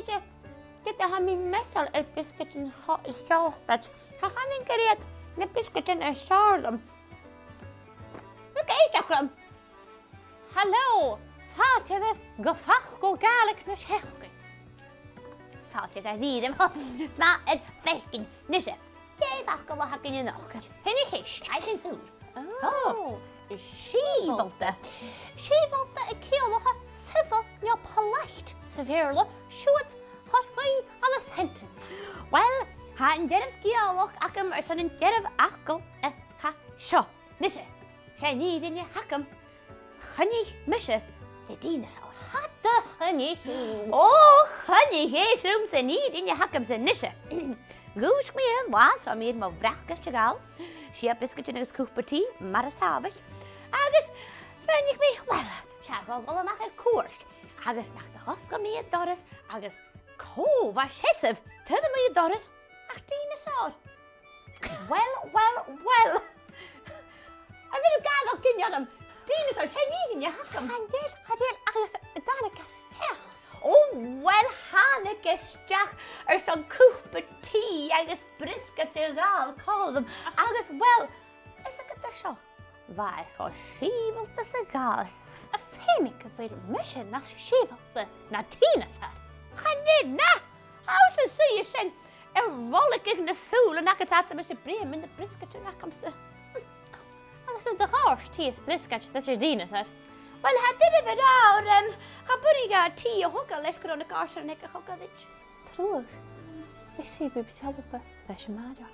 Níide, dit ha mí mesal biscuitin seochtat. Ha chanin geriad na biscuitin seálam. Look éideachlam. Hallo, fáilte go Facal Gàidhlig na Seachdain. Fáilte ga rídem, smá Faicin, níise. Défach go bhacha in nachcha. Hinnig hist. Aisin súl. Oh, Sìobhalta. Sìobhalta ceolacha sifil ne palacht sa bhéarla siúd hat chuí ala sentence. Well, ha an deireh scialach acham san an deireh achgal ha seo. Níise, sé níd in hacham. Chynni mise le dínas á. Hadda chynni siú. Ó, chynni héisúm sa níd in hacham sa níise. Gús mi an was am míad má bhrachas te gáil. Si a biscuitin agus cúpatí mar a sábast. Agus spennig mi, well, searfáil gola nach cuir. Agus nach da osca mi a doras agus cóh a sesah tuine mi a doras ach dínas á. Well. A bhí gáil cinneadam. Dínas á sé níd in hacham. Chadéal agus dána gasteach. Well, hána geisteach san cúpatí agus brisca te gáil códam. Agus, well, is a go seo. Bhaid chu Sìobhalta sa gás. A féimic go bhfuil mise na Sìobhalta na tínas hat. Chanid na! Hás a suí sin bholaigh ag na súla nach atá me se bríam in na brisca te nacham sa. Agus de gáir tíos bliscait na dínas hat. Well, ha dyna fy rawr, ha bwni ga ti o hwga leis gyda'n y gosar neu ga hwga ddych. Trwy'r. Be CBBC ALBA, fe eisiau madio.